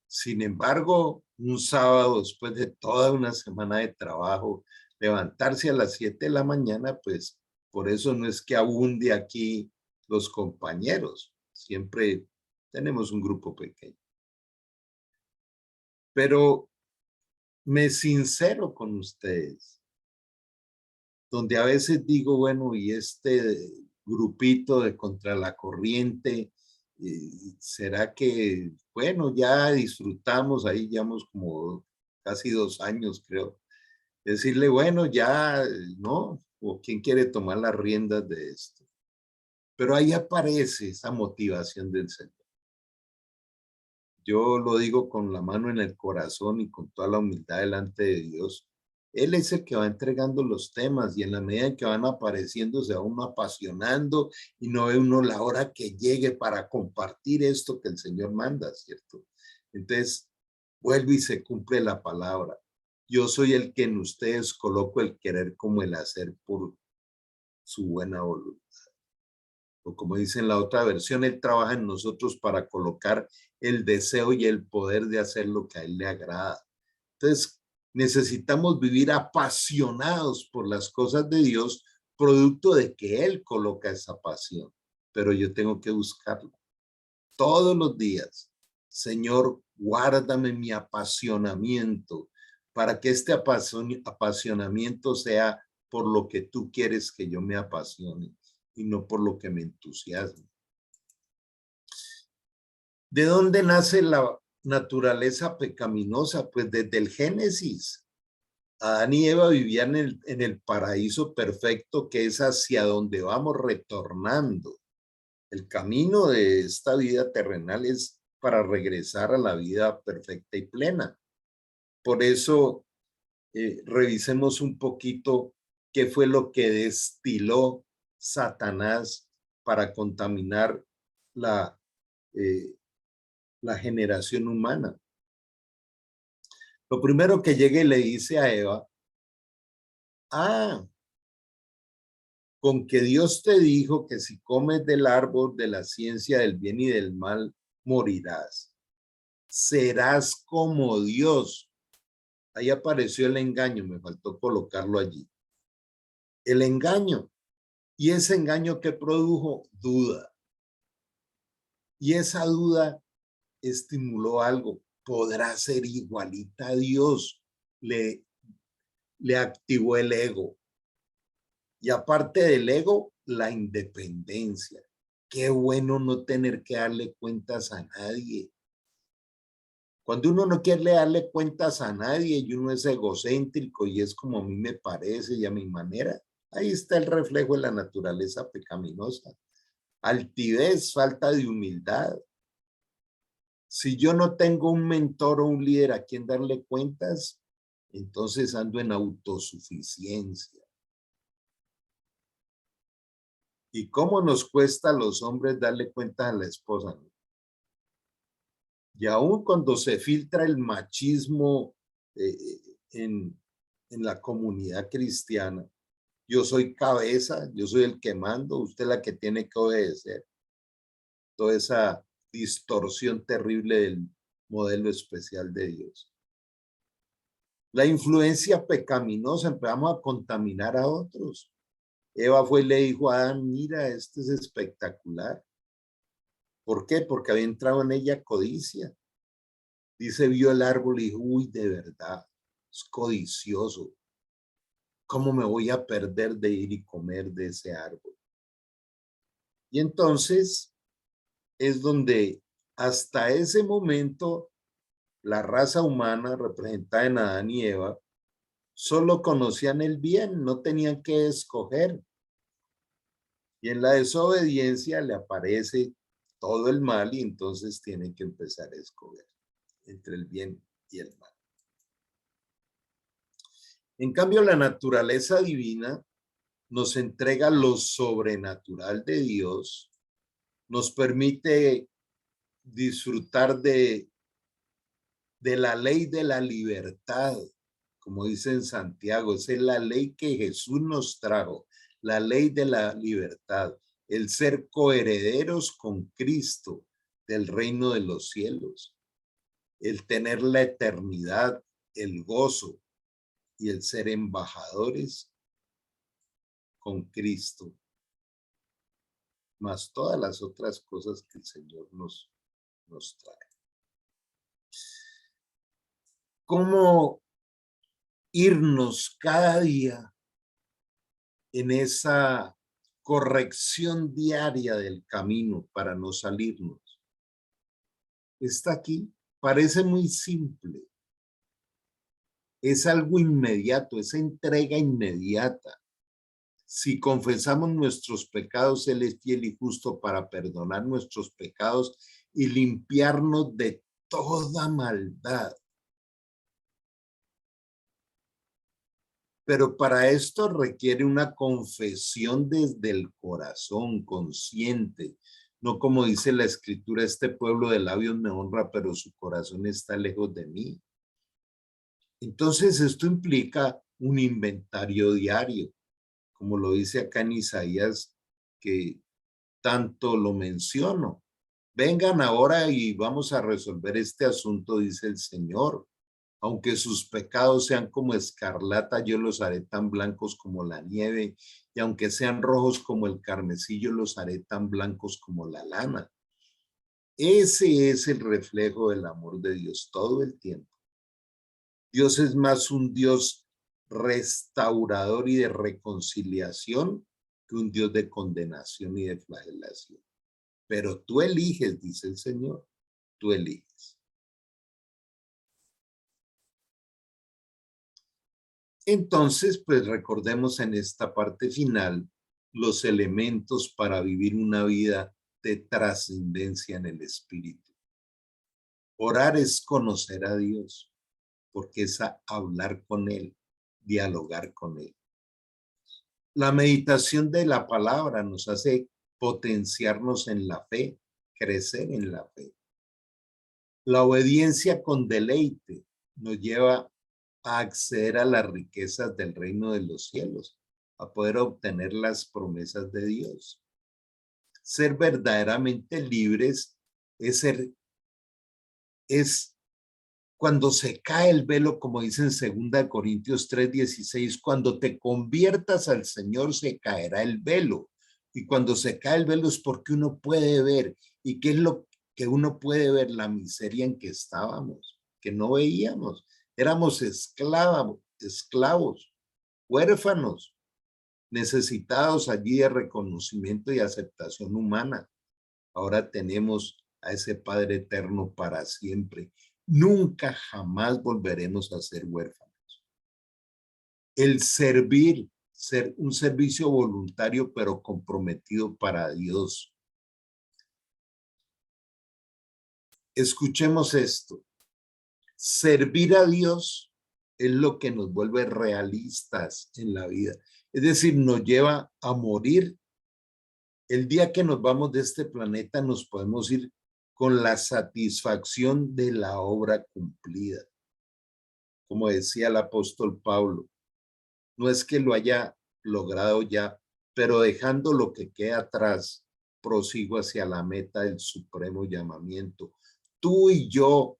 Sin embargo, un sábado después de toda una semana de trabajo, levantarse a las 7 de la mañana, pues por eso no es que abunde aquí los compañeros. Siempre tenemos un grupo pequeño. Pero me sincero con ustedes, donde a veces digo, bueno, y este grupito de Contra la Corriente, ¿será que, bueno, ya disfrutamos, ahí llevamos como casi 2 años, creo, decirle, bueno, ya, ¿no? ¿O quién quiere tomar las riendas de esto? Pero ahí aparece esa motivación del Señor. Yo lo digo con la mano en el corazón y con toda la humildad delante de Dios. Él es el que va entregando los temas y en la medida en que van apareciendo se va uno apasionando y no ve uno la hora que llegue para compartir esto que el Señor manda, ¿cierto? Entonces, vuelve y se cumple la palabra. Yo soy el que en ustedes coloco el querer como el hacer por su buena voluntad. O como dice en la otra versión, Él trabaja en nosotros para colocar el deseo y el poder de hacer lo que a Él le agrada. Entonces, necesitamos vivir apasionados por las cosas de Dios, producto de que Él coloca esa pasión. Pero yo tengo que buscarla todos los días. Señor, guárdame mi apasionamiento para que este apasionamiento sea por lo que tú quieres que yo me apasione y no por lo que me entusiasme. ¿De dónde nace la naturaleza pecaminosa? Pues desde el Génesis. Adán y Eva vivían en el paraíso perfecto que es hacia donde vamos retornando. El camino de esta vida terrenal es para regresar a la vida perfecta y plena. Por eso, revisemos un poquito qué fue lo que destiló Satanás para contaminar la, eh, la generación humana. Lo primero que llega y le dice a Eva, con que Dios te dijo que si comes del árbol de la ciencia del bien y del mal, morirás. Serás como Dios. Ahí apareció el engaño, me faltó colocarlo allí. El engaño. Y ese engaño que produjo, duda. Y esa duda estimuló algo. Podrá ser igualita a Dios. Le activó el ego. Y aparte del ego, la independencia. Qué bueno no tener que darle cuentas a nadie. Cuando uno no quiere darle cuentas a nadie y uno es egocéntrico y es como a mí me parece y a mi manera, ahí está el reflejo de la naturaleza pecaminosa. Altivez, falta de humildad. Si yo no tengo un mentor o un líder a quien darle cuentas, entonces ando en autosuficiencia. ¿Y cómo nos cuesta a los hombres darle cuentas a la esposa? Y aún cuando se filtra el machismo eh, en la comunidad cristiana, yo soy cabeza, yo soy el que mando, usted es la que tiene que obedecer. Toda esa distorsión terrible del modelo especial de Dios. La influencia pecaminosa, empezamos a contaminar a otros. Eva fue y le dijo a Adán, mira, este es espectacular. ¿Por qué? Porque había entrado en ella codicia. Dice, vio el árbol y dijo, uy, de verdad, es codicioso. ¿Cómo me voy a perder de ir y comer de ese árbol? Y entonces es donde hasta ese momento la raza humana representada en Adán y Eva solo conocían el bien, no tenían que escoger. Y en la desobediencia le aparece todo el mal y entonces tienen que empezar a escoger entre el bien y el mal. En cambio, la naturaleza divina nos entrega lo sobrenatural de Dios, nos permite disfrutar de la ley de la libertad, como dice en Santiago, esa es la ley que Jesús nos trajo, la ley de la libertad. el ser coherederos con Cristo del reino de los cielos, el tener la eternidad, el gozo y el ser embajadores con Cristo, más todas las otras cosas que el Señor nos trae. ¿Cómo irnos cada día en esa corrección diaria del camino para no salirnos? Está aquí, parece muy simple. Es algo inmediato, esa entrega inmediata. Si confesamos nuestros pecados, Él es fiel y justo para perdonar nuestros pecados y limpiarnos de toda maldad. Pero para esto requiere una confesión desde el corazón, consciente. No como dice la Escritura, este pueblo de labios me honra, pero su corazón está lejos de mí. Entonces esto implica un inventario diario, como lo dice acá en Isaías, que tanto lo menciono. Vengan ahora y vamos a resolver este asunto, dice el Señor. Aunque sus pecados sean como escarlata, yo los haré tan blancos como la nieve, y aunque sean rojos como el carmesí, yo los haré tan blancos como la lana. Ese es el reflejo del amor de Dios todo el tiempo. Dios es más un Dios restaurador y de reconciliación que un Dios de condenación y de flagelación. Pero tú eliges, dice el Señor, tú eliges. Entonces, pues recordemos en esta parte final los elementos para vivir una vida de trascendencia en el Espíritu. Orar es conocer a Dios, porque es hablar con Él, dialogar con Él. La meditación de la palabra nos hace potenciarnos en la fe, crecer en la fe. La obediencia con deleite nos lleva a acceder a las riquezas del reino de los cielos, a poder obtener las promesas de Dios. Ser verdaderamente libres es cuando se cae el velo, como dice en 2 Corintios 3:16, cuando te conviertas al Señor se caerá el velo. Y cuando se cae el velo es porque uno puede ver. ¿Y qué es lo que uno puede ver? La miseria en que estábamos, que no veíamos. Éramos esclavos, huérfanos, necesitados allí de reconocimiento y aceptación humana. Ahora tenemos a ese Padre eterno para siempre. Nunca jamás volveremos a ser huérfanos. El servir, ser un servicio voluntario pero comprometido para Dios. Escuchemos esto. Servir a Dios es lo que nos vuelve realistas en la vida. Es decir, nos lleva a morir. El día que nos vamos de este planeta nos podemos ir con la satisfacción de la obra cumplida. Como decía el apóstol Pablo, no es que lo haya logrado ya, pero dejando lo que queda atrás, prosigo hacia la meta del supremo llamamiento. Tú y yo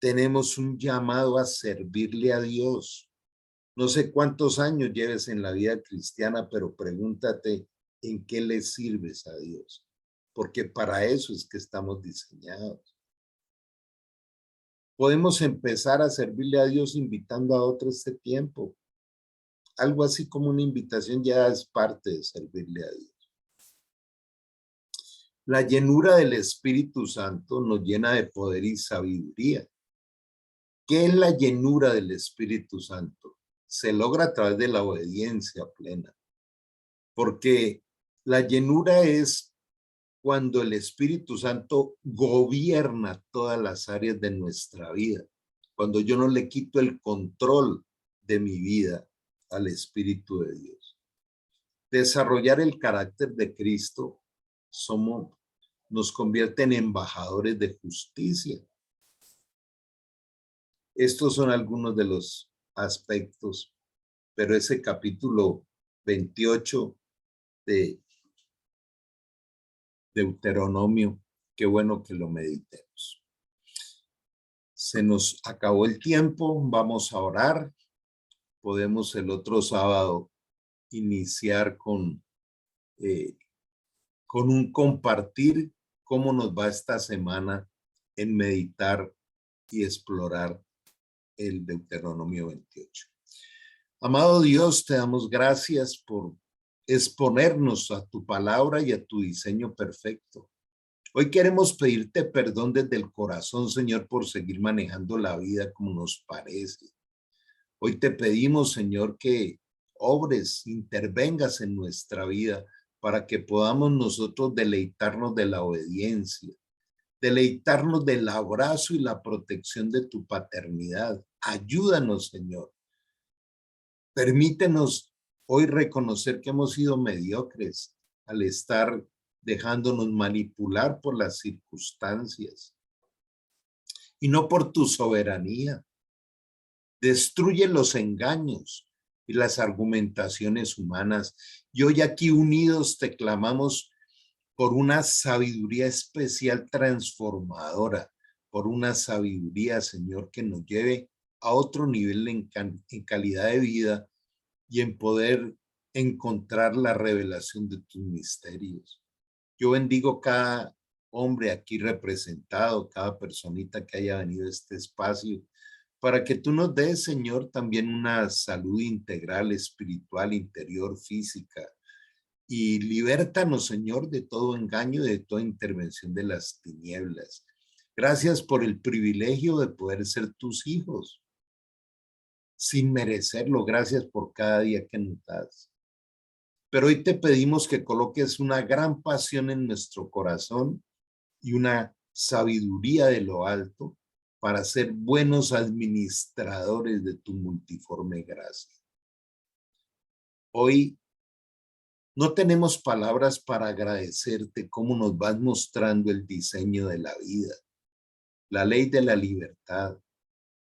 tenemos un llamado a servirle a Dios. No sé cuántos años lleves en la vida cristiana, pero pregúntate en qué le sirves a Dios, porque para eso es que estamos diseñados. Podemos empezar a servirle a Dios invitando a otros este tiempo. Algo así como una invitación ya es parte de servirle a Dios. La llenura del Espíritu Santo nos llena de poder y sabiduría. ¿Qué es la llenura del Espíritu Santo? Se logra a través de la obediencia plena. Porque la llenura es cuando el Espíritu Santo gobierna todas las áreas de nuestra vida. Cuando yo no le quito el control de mi vida al Espíritu de Dios. Desarrollar el carácter de Cristo nos convierte en embajadores de justicia. Estos son algunos de los aspectos, pero ese capítulo 28 de Deuteronomio. Qué bueno que lo meditemos. Se nos acabó el tiempo, vamos a orar. Podemos el otro sábado iniciar con un compartir cómo nos va esta semana en meditar y explorar el Deuteronomio 28. Amado Dios, te damos gracias por exponernos a tu palabra y a tu diseño perfecto. Hoy queremos pedirte perdón desde el corazón, Señor, por seguir manejando la vida como nos parece. Hoy te pedimos, Señor, que obres, intervengas en nuestra vida para que podamos nosotros deleitarnos de la obediencia, deleitarnos del abrazo y la protección de tu paternidad. Ayúdanos, Señor. Permítenos hoy reconocer que hemos sido mediocres al estar dejándonos manipular por las circunstancias y no por tu soberanía. Destruye los engaños y las argumentaciones humanas. Y hoy aquí unidos te clamamos por una sabiduría especial transformadora, por una sabiduría, Señor, que nos lleve a otro nivel en calidad de vida y en poder encontrar la revelación de tus misterios. Yo bendigo cada hombre aquí representado, cada personita que haya venido a este espacio, para que tú nos des, Señor, también una salud integral, espiritual, interior, física, y libértanos, Señor, de todo engaño, de toda intervención de las tinieblas. Gracias por el privilegio de poder ser tus hijos, sin merecerlo. Gracias por cada día que nos das. Pero hoy te pedimos que coloques una gran pasión en nuestro corazón y una sabiduría de lo alto para ser buenos administradores de tu multiforme gracia. Hoy no tenemos palabras para agradecerte cómo nos vas mostrando el diseño de la vida, la ley de la libertad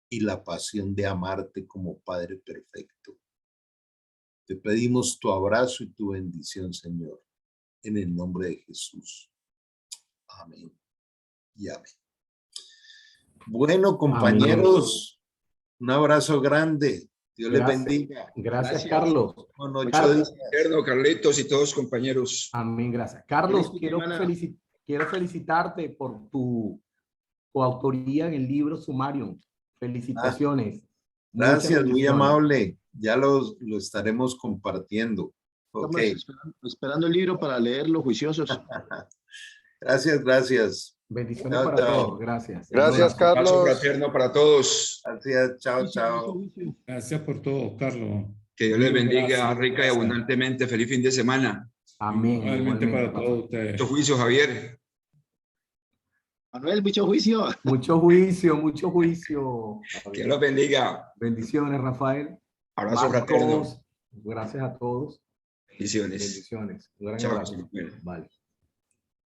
y la pasión de amarte como Padre perfecto. Te pedimos tu abrazo y tu bendición, Señor, en el nombre de Jesús. Amén y amén. Bueno, compañeros, amén. Un abrazo grande. Dios les bendiga. Gracias, Carlos. Con 8 días. Carlitos y todos compañeros. Amén, gracias. Carlos, quiero felicitarte por tu coautoría en el libro Sumarium. Felicitaciones. Gracias, muy amable. Ya lo estaremos compartiendo. Estamos esperando el libro para leer Los Juiciosos. Gracias. Bendiciones para todos. Gracias. Gracias, Carlos. Un abrazo fraterno para todos. Gracias. Chao. Gracias por todo, Carlos. Que Dios les bendiga rica y abundantemente. Feliz fin de semana. Amén. Igualmente para todos ustedes. Mucho juicio, Javier. Manuel, mucho juicio. Mucho juicio. Que Dios los bendiga. Bendiciones, Rafael. Abrazo fraterno. Gracias a todos. Bendiciones. Bendiciones. Un gran Chao. abrazo. Vale.